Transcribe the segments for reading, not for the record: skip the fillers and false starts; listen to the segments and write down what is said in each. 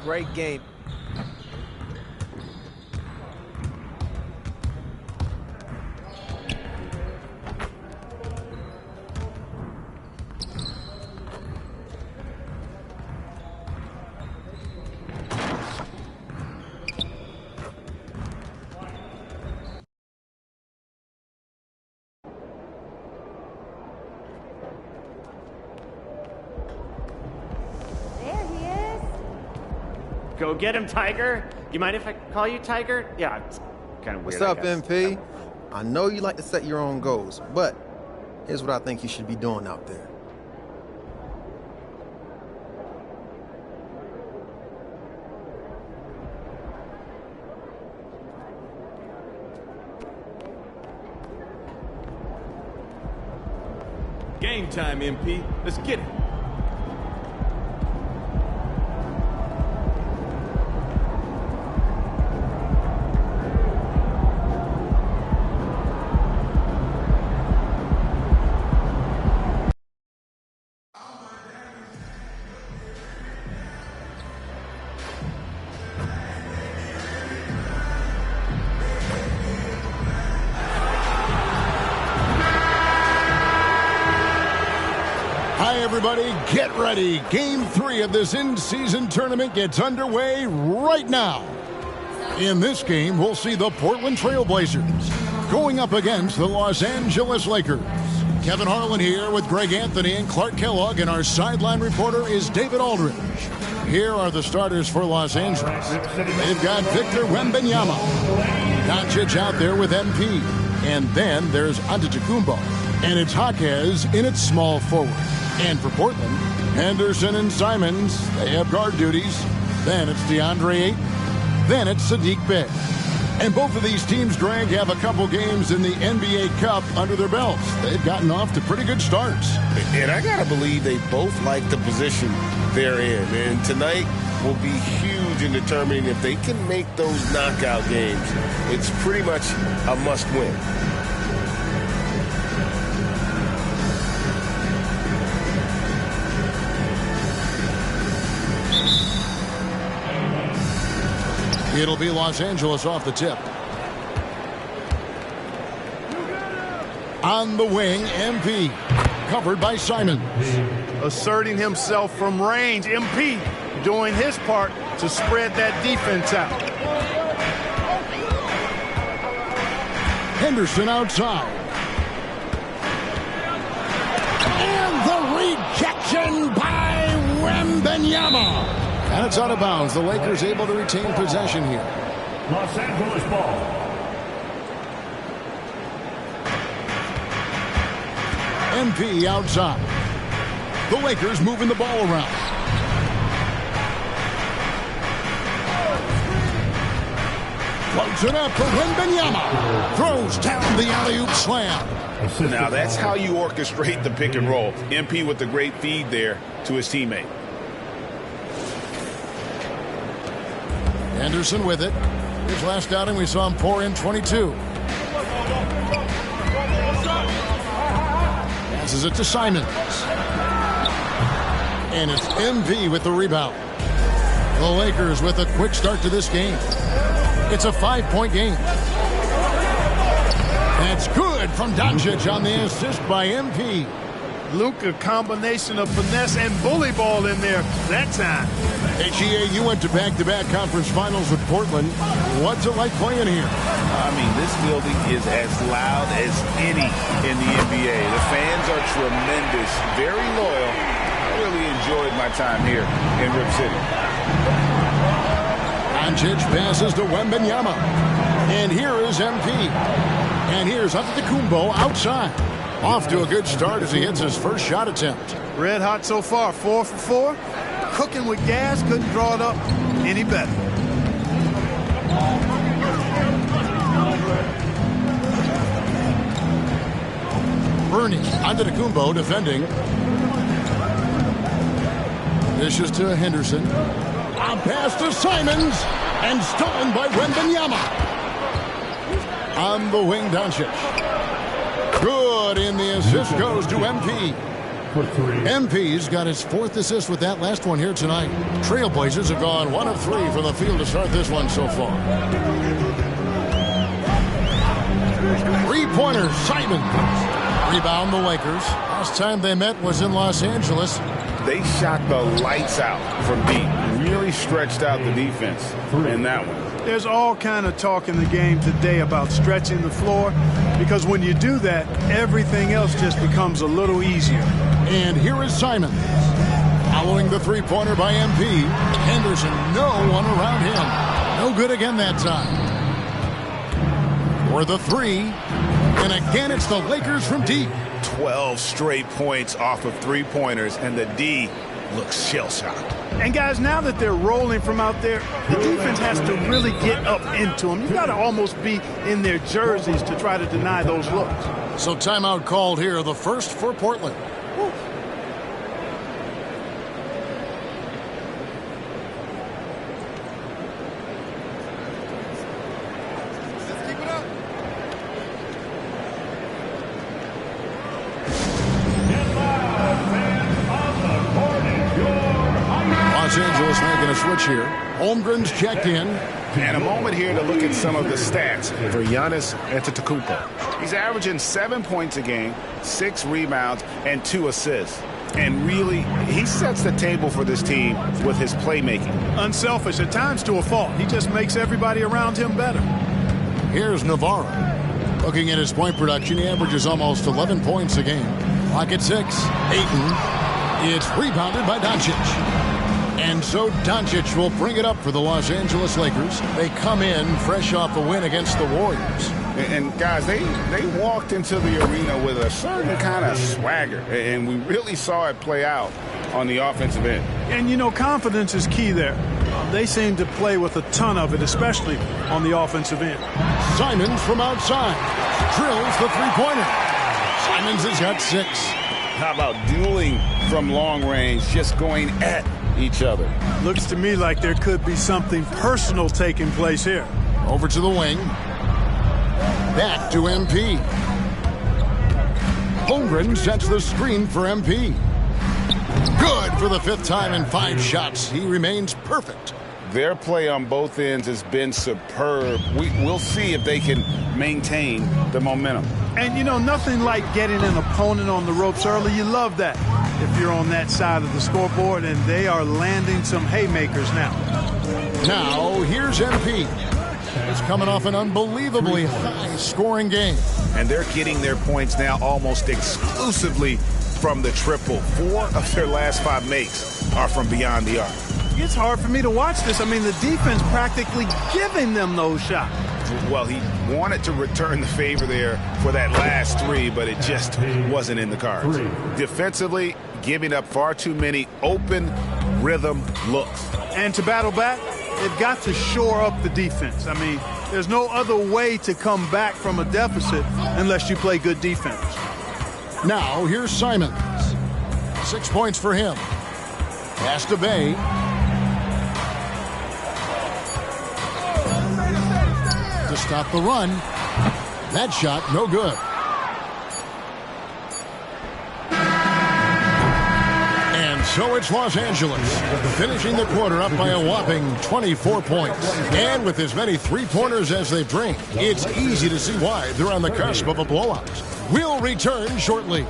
Great game. Go get him, Tiger. You mind if I call you Tiger? Yeah, it's kind of weird. What's up, MP? I know you like to set your own goals, but here's what I think you should be doing out there. Game time, MP. Let's get it. Everybody, get ready. Game 3 of this in-season tournament gets underway right now. In this game, we'll see the Portland Trail Blazers going up against the Los Angeles Lakers. Kevin Harlan here with Greg Anthony and Clark Kellogg, and our sideline reporter is David Aldridge. Here are the starters for Los Angeles. They've got Victor Wembanyama. Doncic out there with MP. And then there's Antetokounmpo. And it's Jaquez in its small forward. And for Portland, Henderson and Simons, they have guard duties. Then it's DeAndre Ayton. Then it's Sadiq Bey. And both of these teams, Greg, have a couple games in the NBA Cup under their belts. They've gotten off to pretty good starts. And I got to believe they both like the position they're in. And tonight will be huge in determining if they can make those knockout games. It's pretty much a must-win. It'll be Los Angeles off the tip. On the wing, MP. Covered by Simons. Asserting himself from range. MP doing his part to spread that defense out. Henderson outside. And the rejection by Wembanyama. And it's out of bounds. The Lakers able to retain possession here. Los Angeles ball. MP outside. The Lakers moving the ball around. Floats it up for Wembanyama. Throws down the alley-oop slam. Now that's how you orchestrate the pick and roll. MP with the great feed there to his teammate. Henderson with it. His last outing, we saw him pour in 22. Passes it to Simons. And it's MV with the rebound. The Lakers with a quick start to this game. It's a 5-point game. That's good from Doncic on the assist by MP. Luke, a combination of finesse and bully ball in there that time. Hey, GA, you went to back-to-back conference finals with Portland. What's it like playing here? I mean, this building is as loud as any in the NBA. The fans are tremendous, very loyal. I really enjoyed my time here in Rip City. Doncic passes to Wembanyama. And here is MP. And here's Antetokounmpo outside. Off to a good start as he hits his first shot attempt. Red hot so far, 4 for 4. Cooking with gas, couldn't draw it up any better. Bernie, Antetokounmpo defending. Dishes to Henderson. A pass to Simons. And stolen by Wembanyama. On the wing, Doncic. Good, and the assist goes to MP. for 3. MP's got his 4th assist with that last one here tonight. Trailblazers have gone 1 of 3 from the field to start this one so far. 3-pointer, Simon. Rebound the Lakers. Last time they met was in Los Angeles. They shot the lights out from deep. Really stretched out the defense in that one. There's all kind of talk in the game today about stretching the floor, because when you do that, everything else just becomes a little easier. And here is Simon. Following the 3-pointer by MP. Henderson, no one around him. No good again that time. For the 3. And again, it's the Lakers from deep. 12 straight points off of 3-pointers, and the D looks shell-shocked. And guys, now that they're rolling from out there, the defense has to really get up into them. You got to almost be in their jerseys to try to deny those looks. So timeout called here, the first for Portland. Los Angeles making a switch here. Holmgren's checked in. And a moment here to look at some of the stats for Giannis Antetokounmpo. He's averaging 7 points a game, 6 rebounds, and 2 assists. And really, he sets the table for this team with his playmaking. Unselfish at times to a fault. He just makes everybody around him better. Here's Navarro. Looking at his point production, he averages almost 11 points a game. Clock at 6. Ayton. It's rebounded by Doncic. And so Doncic will bring it up for the Los Angeles Lakers. They come in fresh off a win against the Warriors. And guys, they walked into the arena with a certain kind of swagger, and we really saw it play out on the offensive end. And, you know, confidence is key there. They seem to play with a ton of it, especially on the offensive end. Simons from outside. Drills the 3-pointer. Simons has got 6. How about dueling from long range, just going at each other? Looks to me like there could be something personal taking place here. Over to the wing. Back to MP. Holmgren sets the screen for MP. Good for the 5th time in 5 shots. He remains perfect. Their play on both ends has been superb. We'll see if they can maintain the momentum. And, you know, nothing like getting an opponent on the ropes early. You love that if you're on that side of the scoreboard, and they are landing some haymakers now. Now, here's MP. He's coming off an unbelievably high-scoring game. And they're getting their points now almost exclusively from the triple. 4 of their last 5 makes are from beyond the arc. It's hard for me to watch this. I mean, the defense practically giving them those shots. Well, he wanted to return the favor there for that last 3, but it just wasn't in the cards. Defensively, giving up far too many open rhythm looks. And to battle back, they've got to shore up the defense. I mean, there's no other way to come back from a deficit unless you play good defense. Now, here's Simons. 6 points for him. Pass to Bay. To stop the run. That shot, no good. And so it's Los Angeles, finishing the quarter up by a whopping 24 points. And with as many 3-pointers as they bring, it's easy to see why they're on the cusp of a blowout. We'll return shortly.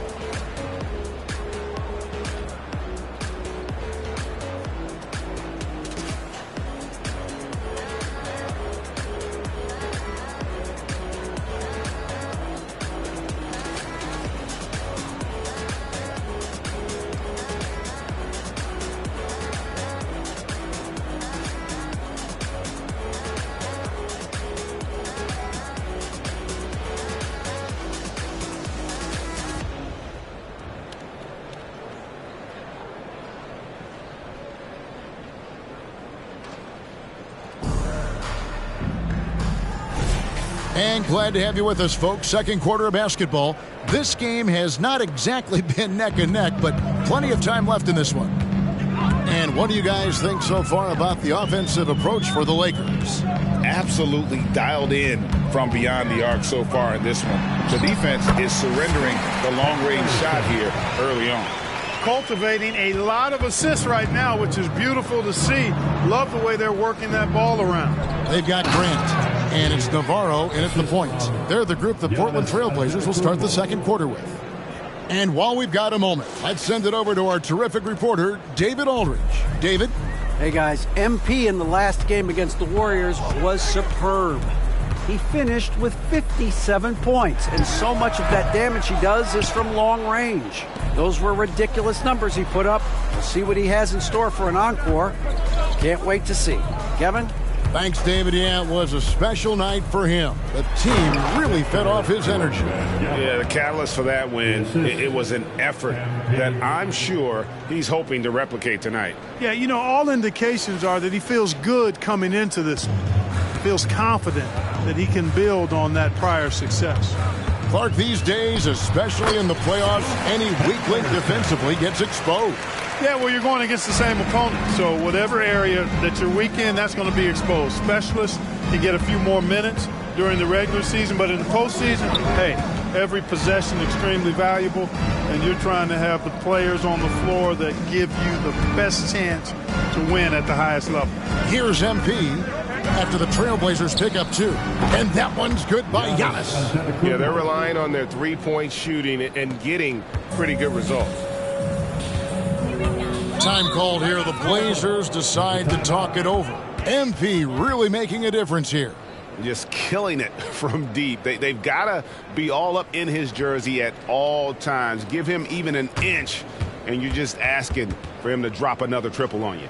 And glad to have you with us, folks. Second quarter of basketball. This game has not exactly been neck and neck, but plenty of time left in this one. And what do you guys think so far about the offensive approach for the Lakers? Absolutely dialed in from beyond the arc so far in this one. The defense is surrendering the long-range shot here early on. cultivating a lot of assists right now, which is beautiful to see. Love the way they're working that ball around. They've got Grant, and it's Navarro in at the point. They're the group the Portland Trailblazers will start the second quarter with. And while we've got a moment, let's send it over to our terrific reporter, David Aldridge. David? Hey guys, MP in the last game against the Warriors was superb. He finished with 57 points, and so much of that damage he does is from long range. Those were ridiculous numbers he put up. We'll see what he has in store for an encore. Can't wait to see. Kevin? Thanks, David. Yeah, it was a special night for him. The team really fed off his energy. Yeah, the catalyst for that win, it was an effort that I'm sure he's hoping to replicate tonight. Yeah, you know, all indications are that he feels good coming into this one. Feels confident that he can build on that prior success. Clark, these days, especially in the playoffs, any weak link defensively gets exposed. Yeah, well, you're going against the same opponent. So whatever area that you're weak in, that's going to be exposed. Specialists can get a few more minutes during the regular season, but in the postseason, hey, every possession extremely valuable, and you're trying to have the players on the floor that give you the best chance to win at the highest level. Here's MP after the Trailblazers pick up 2. And that one's good by Giannis. Yeah, they're relying on their three-point shooting and getting pretty good results. Time called here. The Blazers decide to talk it over. MP really making a difference here. Just killing it from deep. They've got to be all up in his jersey at all times. Give him even an inch, and you're just asking for him to drop another triple on you.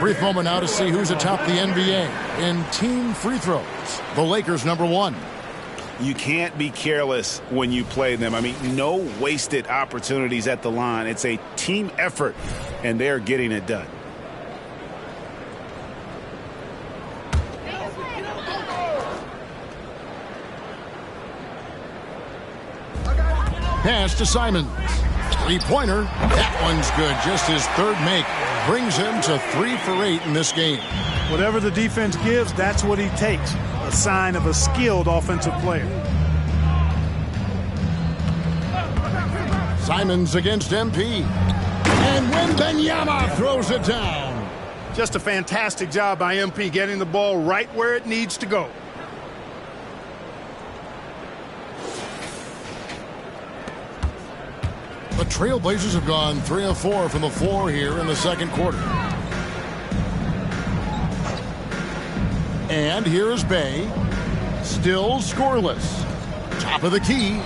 Brief moment now to see who's atop the NBA in team free throws. The Lakers #1. You can't be careless when you play them. I mean, no wasted opportunities at the line. It's a team effort, and they're getting it done. Pass to Simons. Three-pointer. That one's good. Just his third make. Brings him to 3 for 8 in this game. Whatever the defense gives, that's what he takes. A sign of a skilled offensive player. Simons against MP. And Wembanyama throws it down. Just a fantastic job by MP getting the ball right where it needs to go. The Trailblazers have gone 3 of 4 from the floor here in the second quarter. And here's Bay. Still scoreless. Top of the key.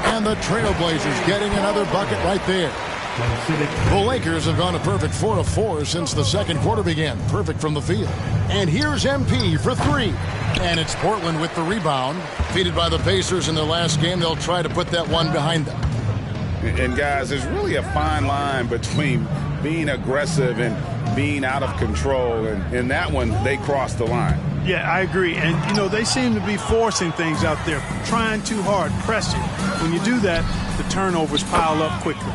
And the Trailblazers getting another bucket right there. The Lakers have gone a perfect 4 of 4 since the second quarter began. Perfect from the field. And here's MP for 3. And it's Portland with the rebound. Defeated by the Pacers in their last game. They'll try to put that one behind them. And guys, there's really a fine line between being aggressive and being out of control. And in that one, they crossed the line. Yeah, I agree. And, you know, they seem to be forcing things out there, trying too hard, pressing. When you do that, the turnovers pile up quickly.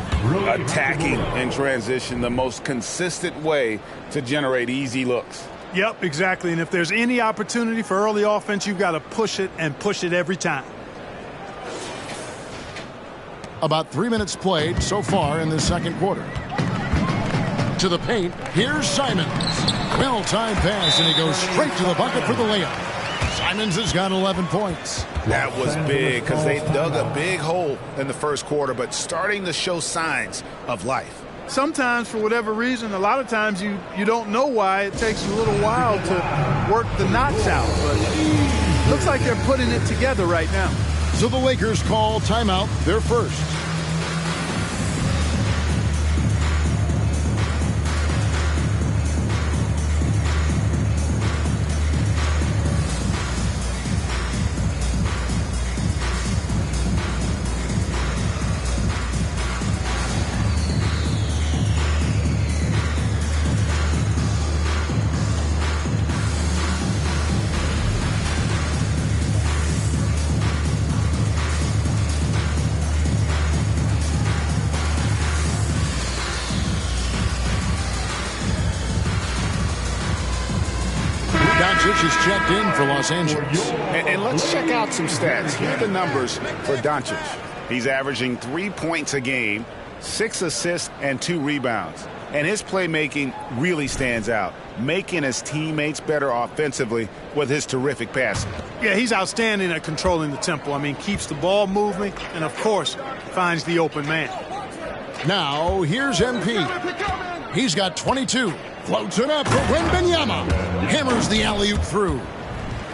Attacking in transition, the most consistent way to generate easy looks. Yep, exactly. And if there's any opportunity for early offense, you've got to push it and push it every time. About 3 minutes played so far in this second quarter. To the paint, here's Simons. Well-timed pass, and he goes straight to the bucket for the layup. Simons has got 11 points. That was big because they dug a big hole in the first quarter, but starting to show signs of life. Sometimes, for whatever reason, a lot of times you don't know why. It takes a little while to work the knots out, but looks like they're putting it together right now. So the Lakers call timeout, their first. checked in for Los Angeles. And let's check out some stats. Here are the numbers for Doncic. He's averaging 3 points a game, 6 assists, and 2 rebounds. And his playmaking really stands out, making his teammates better offensively with his terrific passing. Yeah, he's outstanding at controlling the tempo. I mean, keeps the ball moving and, of course, finds the open man. Now, here's MP. He's got 22. Floats it up for Wembanyama. Hammers the alley-oop through.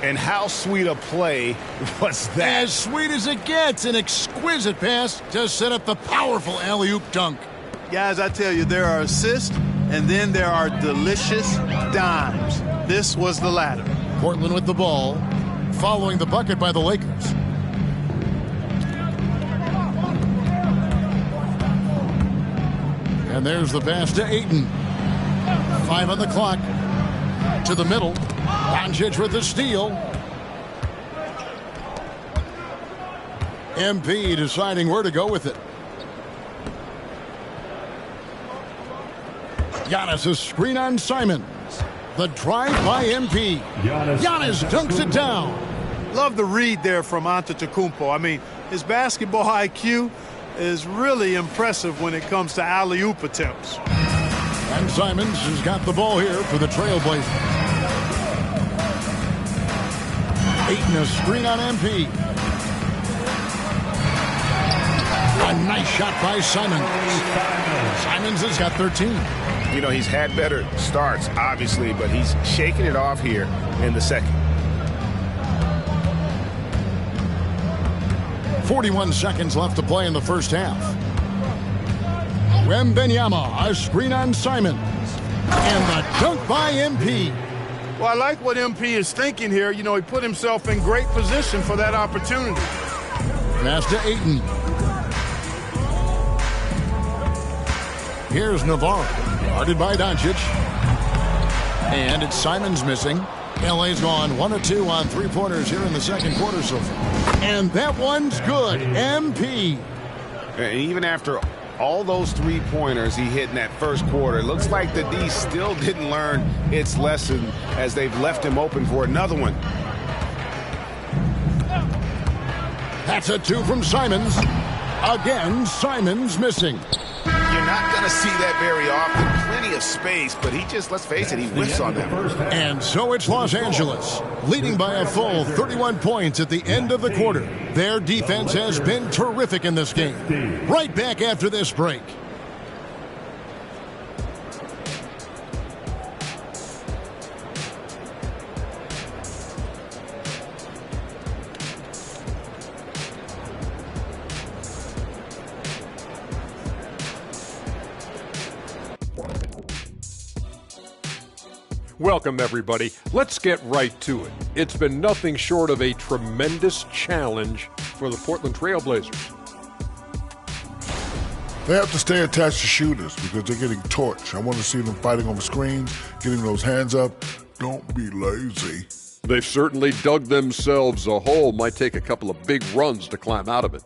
And how sweet a play was that? As sweet as it gets, an exquisite pass to set up the powerful alley-oop dunk. Guys, I tell you, there are assists, and then there are delicious dimes. This was the latter. Portland with the ball, following the bucket by the Lakers. And there's the pass to Ayton. 5 on the clock. To the middle. Doncic with the steal. MP deciding where to go with it. Giannis a screen on Simons. The drive by MP. Giannis dunks it down. Love the read there from Antetokounmpo. I mean, his basketball IQ is really impressive when it comes to alley-oop attempts. And Simons has got the ball here for the Trailblazers. Ayton a screen on MP. A nice shot by Simons. Simons has got 13. You know, he's had better starts, obviously, but he's shaking it off here in the second. 41 seconds left to play in the first half. Wembanyama, a screen on Simons. And the dunk by MP. Well, I like what MP is thinking here. You know, he put himself in great position for that opportunity. Pass to Ayton. Here's Navarro. Guarded by Doncic. And it's Simons missing. LA's gone 1 of 2 on 3-pointers here in the second quarter so far. And that one's good. MP. And even after all those 3-pointers he hit in that first quarter, it looks like the D still didn't learn its lesson as they've left him open for another one. That's a 2 from Simons. Again, Simons missing. You're not going to see that very often. Plenty of space, but he just, let's face it, he whiffs on them. And so it's Los Angeles, leading by a full 31 points at the end of the quarter. Their defense has been terrific in this game. Right back after this break. Welcome, everybody. Let's get right to it. It's been nothing short of a tremendous challenge for the Portland Trailblazers. They have to stay attached to shooters because they're getting torched. I want to see them fighting over screens, getting those hands up. Don't be lazy. They've certainly dug themselves a hole. Might take a couple of big runs to climb out of it.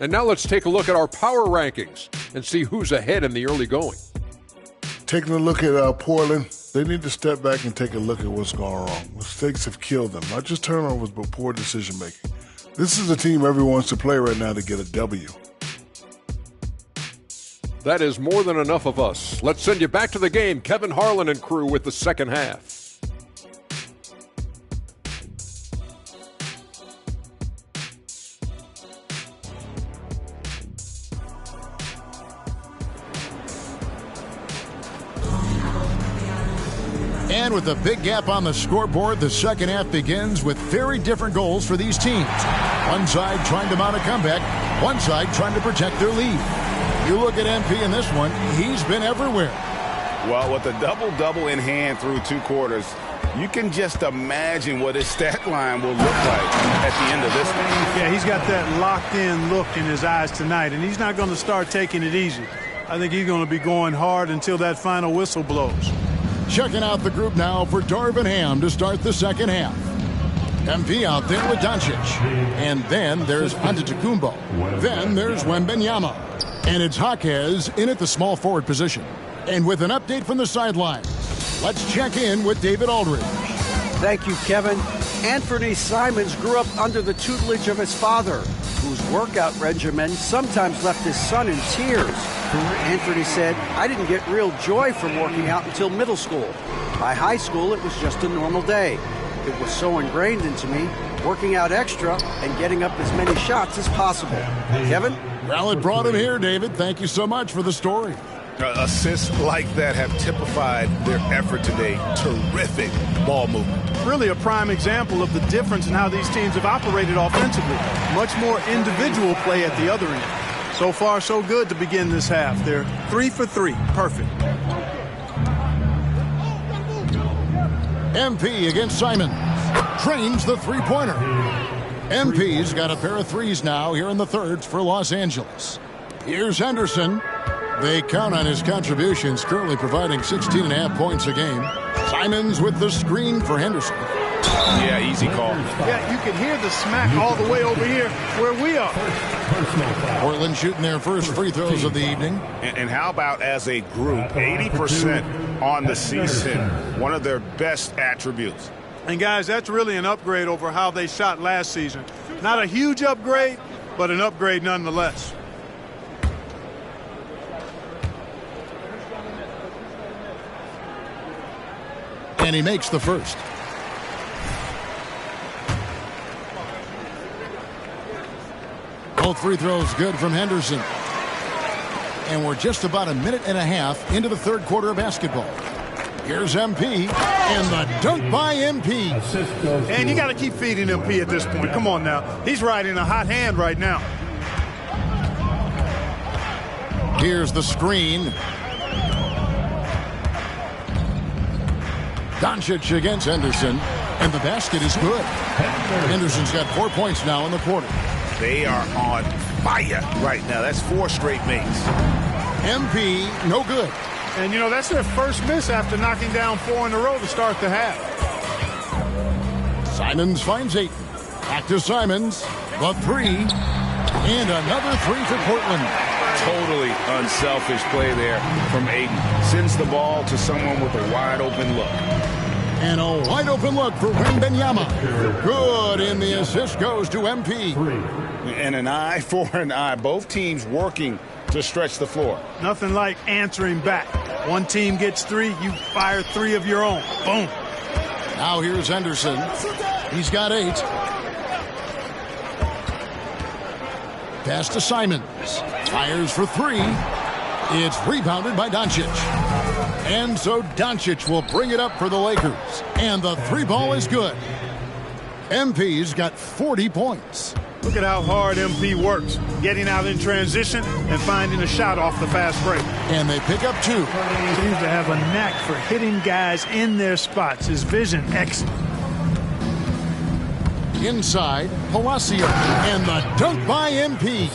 And now let's take a look at our power rankings and see who's ahead in the early going. Taking a look at Portland, they need to step back and take a look at what's going wrong. Mistakes have killed them, not just turnovers, but poor decision-making. This is a team everyone wants to play right now to get a W. That is more than enough of us. Let's send you back to the game. Kevin Harlan and crew with the second half. And with a big gap on the scoreboard, the second half begins with very different goals for these teams. One side trying to mount a comeback, one side trying to protect their lead. You look at MP in this one, he's been everywhere. Well, with a double-double in hand through 2 quarters, you can just imagine what his stat line will look like at the end of this one. Yeah, he's got that locked-in look in his eyes tonight, and he's not going to start taking it easy. I think he's going to be going hard until that final whistle blows. Checking out the group now for Darvin Ham to start the second half. MP out there with Doncic. And then there's Antetokounmpo. Then there's Wembanyama. And it's Jaquez in at the small forward position. And with an update from the sidelines, let's check in with David Aldridge. Thank you, Kevin. Anthony Simons grew up under the tutelage of his father, whose workout regimen sometimes left his son in tears. Anthony said, "I didn't get real joy from working out until middle school. By high school, it was just a normal day. It was so ingrained into me, working out extra and getting up as many shots as possible." Kevin? Well, it brought him here, David. Thank you so much for the story. Assists like that have typified their effort today. Terrific ball movement. Really a prime example of the difference in how these teams have operated offensively. Much more individual play at the other end. So far, so good to begin this half. They're 3 for 3. Perfect. MP against Simons. Trains the three-pointer. MP's got a pair of threes now here in the thirds for Los Angeles. Here's Henderson. They count on his contributions, currently providing 16.5 points a game. Simons with the screen for Henderson. Yeah, easy call. Yeah, you can hear the smack all the way over here where we are. Portland shooting their first free throws of the evening. And how about as a group, 80% on the season, one of their best attributes. And guys, that's really an upgrade over how they shot last season. Not a huge upgrade, but an upgrade nonetheless. And he makes the first. Both free throws good from Henderson. And we're just about a minute and a half into the third quarter of basketball. Here's MP, and the dunk by MP. And you got to keep feeding MP at this point. Come on now. He's riding a hot hand right now. Here's the screen. Doncic against Henderson, and the basket is good. Henderson's got 4 points now in the quarter. They are on fire right now. That's 4 straight makes. MP, no good. And, you know, that's their first miss after knocking down 4 in a row to start the half. Simons finds 8. Back to Simons. The 3. And another 3 for Portland. Totally unselfish play there from Aiden. Sends the ball to someone with a wide open look. And a wide open look for Wembanyama. Good, and the assist goes to MP. And an eye for an eye. Both teams working to stretch the floor. Nothing like answering back. One team gets 3, you fire 3 of your own. Boom. Now here's Henderson. He's got 8. Pass to Simons. Fires for 3. It's rebounded by Doncic. And so Doncic will bring it up for the Lakers. And the 3 ball is good. MP's got 40 points. Look at how hard MP works, getting out in transition and finding a shot off the fast break. And they pick up 2. Seems to have a knack for hitting guys in their spots. His vision, excellent. Inside, Palacio, and the dunk by MP.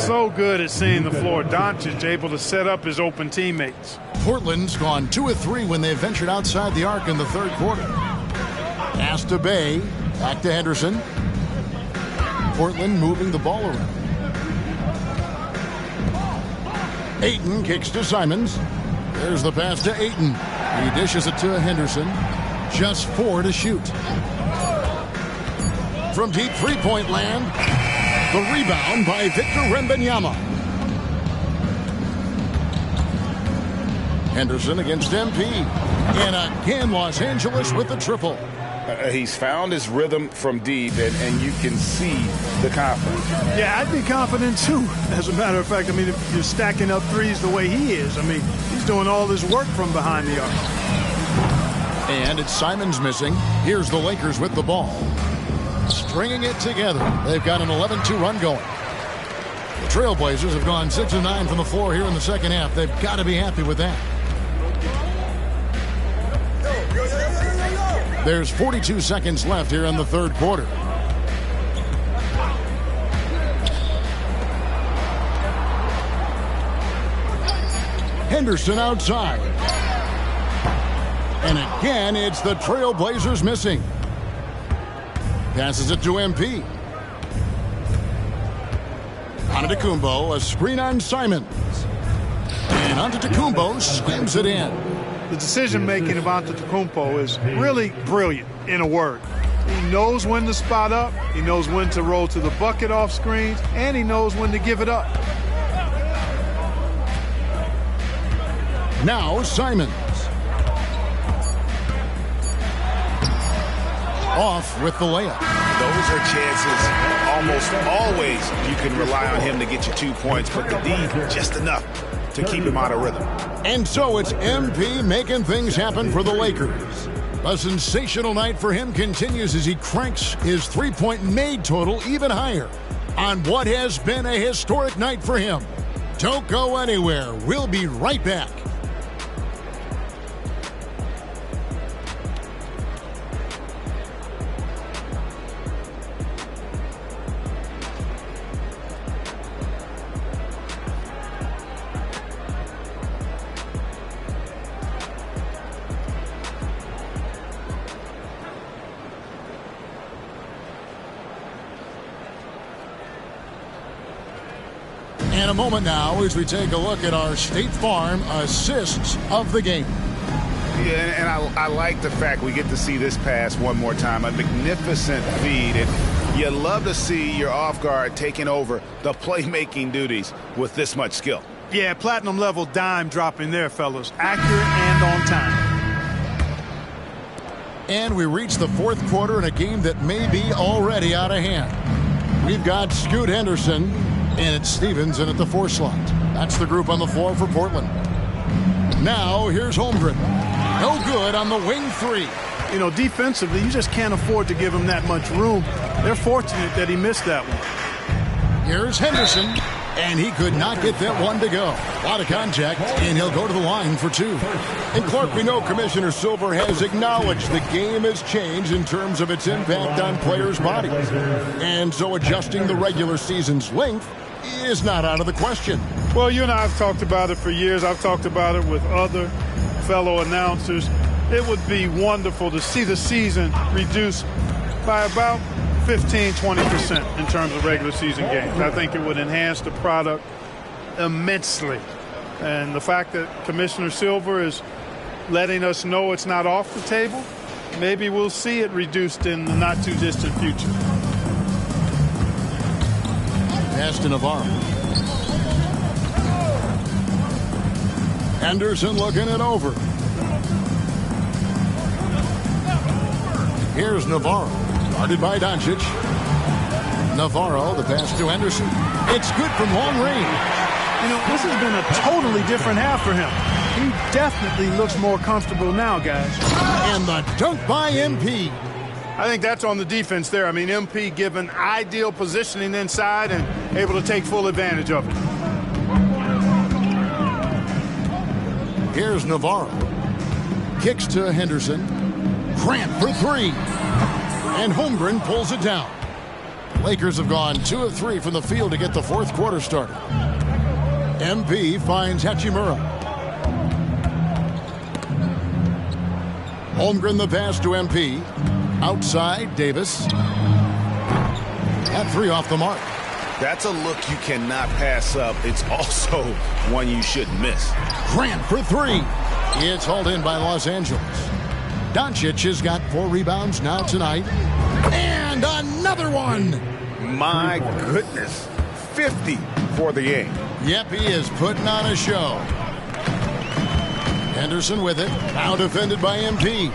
So good at seeing the floor. Doncic able to set up his open teammates. Portland's gone 2 of 3 when they've ventured outside the arc in the third quarter. Pass to Bay, back to Henderson. Portland moving the ball around. Ayton kicks to Simons. There's the pass to Ayton. He dishes it to Henderson. Just 4 to shoot. From deep three-point land, the rebound by Victor Wembanyama. Henderson against MP. And again, Los Angeles with the triple. He's found his rhythm from deep, and you can see the confidence. Yeah, I'd be confident, too. As a matter of fact, I mean, if you're stacking up threes the way he is, I mean, he's doing all this work from behind the arc. And it's Simons missing. Here's the Lakers with the ball. Stringing it together. They've got an 11-2 run going. The Trailblazers have gone 6 of 9 from the floor here in the second half. They've got to be happy with that. There's 42 seconds left here in the third quarter. Henderson outside. And again, it's the Trailblazers missing. Passes it to MP. Antetokounmpo, a screen on Simons. And Antetokounmpo slams it in. The decision-making of Antetokounmpo is really brilliant, in a word. He knows when to spot up, he knows when to roll to the bucket off screens, and he knows when to give it up. Now Simons. Off with the layup. Those are chances almost always you can rely on him to get you 2 points, but the D just enough to keep him out of rhythm. And so it's MP making things happen for the Lakers. A sensational night for him continues as he cranks his three-point made total even higher on what has been a historic night for him. Don't go anywhere. We'll be right back. In a moment now as we take a look at our State Farm assists of the game. Yeah, and I like the fact we get to see this pass one more time. A magnificent feed. And you love to see your off guard taking over the playmaking duties with this much skill. Yeah, platinum level dime dropping there, fellas. Accurate and on time. And we reach the fourth quarter in a game that may be already out of hand. We've got Scoot Henderson, and it's Stevens in at the 4 slot. That's the group on the floor for Portland. Now, here's Holmgren. No good on the wing 3. You know, defensively, you just can't afford to give him that much room. They're fortunate that he missed that one. Here's Henderson, and he could not get that one to go. A lot of contact, and he'll go to the line for 2. And Clark, we know Commissioner Silver has acknowledged the game has changed in terms of its impact on players' bodies. And so adjusting the regular season's length is not out of the question. Well, you and I have talked about it for years. I've talked about it with other fellow announcers. It would be wonderful to see the season reduced by about 15-20% in terms of regular season games. I think it would enhance the product immensely. And the fact that Commissioner Silver is letting us know it's not off the table, maybe we'll see it reduced in the not-too-distant future. Pass to Navarro. Henderson looking it over. Here's Navarro. Guarded by Doncic. Navarro, the pass to Henderson. It's good from long range. You know, this has been a totally different half for him. He definitely looks more comfortable now, guys. And the dunk by MP. I think that's on the defense there. I mean, MP given ideal positioning inside and able to take full advantage of it. Here's Navarro. Kicks to Henderson. Grant for 3. And Holmgren pulls it down. Lakers have gone 2 of 3 from the field to get the fourth quarter started. MP finds Hachimura. Holmgren the pass to MP. Outside, Davis. At 3 off the mark. That's a look you cannot pass up. It's also one you shouldn't miss. Grant for 3. It's hauled in by Los Angeles. Doncic has got 4 rebounds now tonight. And another one. My goodness. 50 for the game. Yep, he is putting on a show. Henderson with it. Now defended by MP.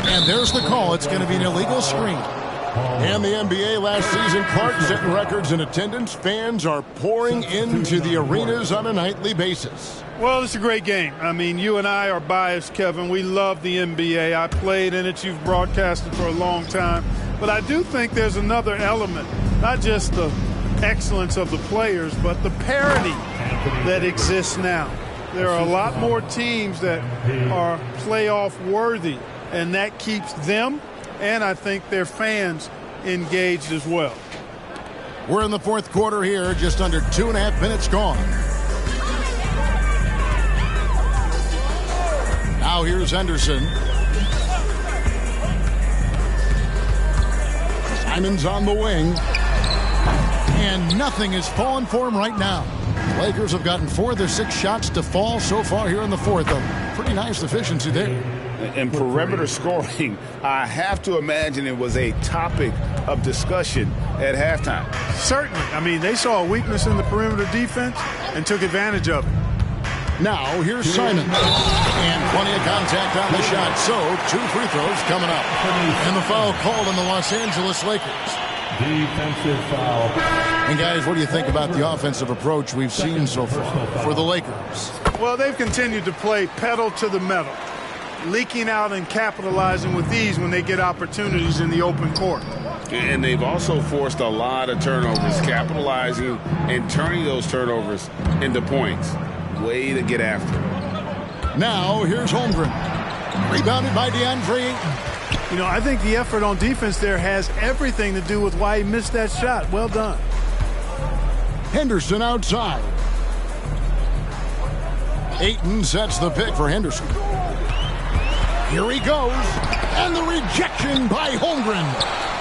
And there's the call. It's going to be an illegal screen. And the NBA last season, Clark setting records in attendance. Fans are pouring into the arenas on a nightly basis. Well, it's a great game. I mean, you and I are biased, Kevin. We love the NBA. I played in it. You've broadcasted for a long time. But I do think there's another element, not just the excellence of the players, but the parity that exists now. There are a lot more teams that are playoff worthy, and that keeps them and I think their fans engaged as well. We're in the fourth quarter here, just under 2.5 minutes gone. Now here's Henderson. Simons on the wing. And nothing is falling for him right now. Lakers have gotten 4 of their 6 shots to fall so far here in the fourth. A pretty nice efficiency there. And perimeter scoring, I have to imagine it was a topic of discussion at halftime. Certainly. I mean, they saw a weakness in the perimeter defense and took advantage of it. Now, here's Simon. And plenty of contact on the shot. So, 2 free throws coming up. And the foul called on the Los Angeles Lakers. Defensive foul. And guys, what do you think about the offensive approach we've seen so far for the Lakers? Well, they've continued to play pedal to the metal, leaking out and capitalizing with ease when they get opportunities in the open court. And they've also forced a lot of turnovers, capitalizing and turning those turnovers into points. Way to get after it. Now, here's Holmgren. Rebounded by DeAndre Ayton. You know, I think the effort on defense there has everything to do with why he missed that shot. Well done. Henderson outside. Ayton sets the pick for Henderson. Here he goes. And the rejection by Holmgren.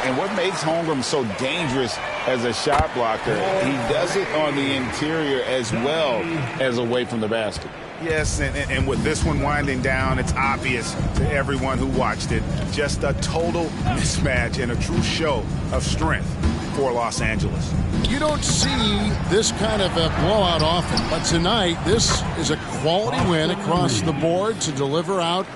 And what makes Holmgren so dangerous as a shot blocker, he does it on the interior as well as away from the basket. Yes, and with this one winding down, it's obvious to everyone who watched it. Just a total mismatch and a true show of strength for Los Angeles. You don't see this kind of a blowout often, but tonight this is a quality win across the board to deliver out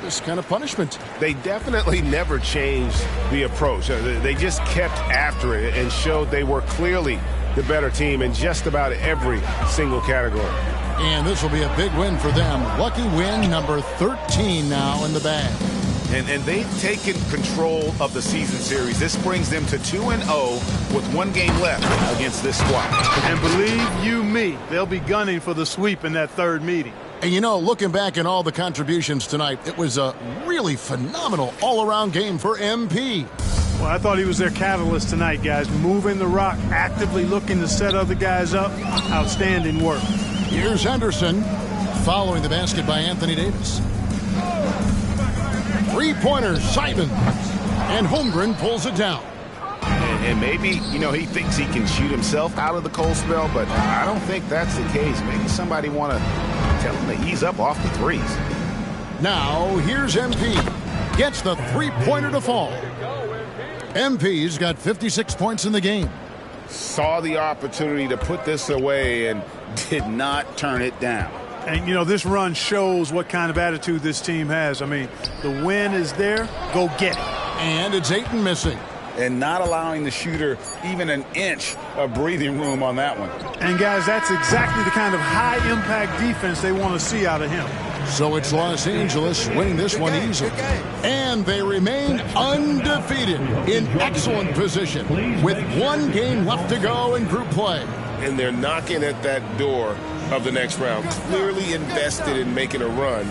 this kind of punishment. They definitely never changed the approach. They just kept after it and showed they were clearly the better team in just about every single category. And this will be a big win for them. Lucky win number 13 now in the bag. And they've taken control of the season series. This brings them to 2-0 with 1 game left against this squad. And believe you me, they'll be gunning for the sweep in that third meeting. And you know, looking back at all the contributions tonight, it was a really phenomenal all-around game for MP. Well, I thought he was their catalyst tonight, guys. Moving the rock, actively looking to set other guys up. Outstanding work. Here's Henderson, following the basket by Anthony Davis. Three-pointer, Simon. And Holmgren pulls it down. And maybe, you know, he thinks he can shoot himself out of the cold spell, but I don't think that's the case. Maybe somebody want to tell him to ease up off the threes. Now, here's MP. Gets the three-pointer to fall. MP's got 56 points in the game. Saw the opportunity to put this away and did not turn it down. And, you know, this run shows what kind of attitude this team has. I mean, the win is there. Go get it. And it's Ayton missing. And not allowing the shooter even an inch of breathing room on that one. And, guys, that's exactly the kind of high-impact defense they want to see out of him. So it's Los Angeles winning this one easily. And they remain undefeated in excellent position with 1 game left to go in group play. And they're knocking at that door of the next round, clearly invested in making a run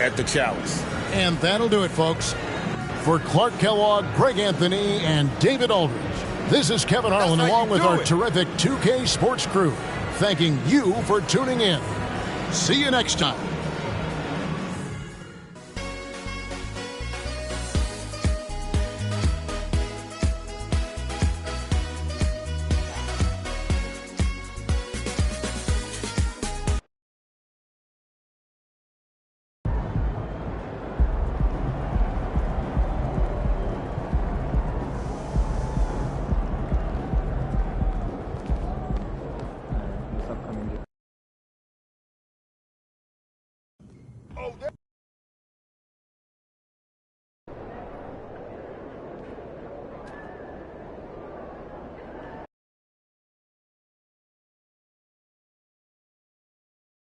at the Chalice. And that'll do it, folks. For Clark Kellogg, Greg Anthony, and David Aldridge, this is Kevin Harlan along with our terrific 2K Sports crew, thanking you for tuning in. See you next time.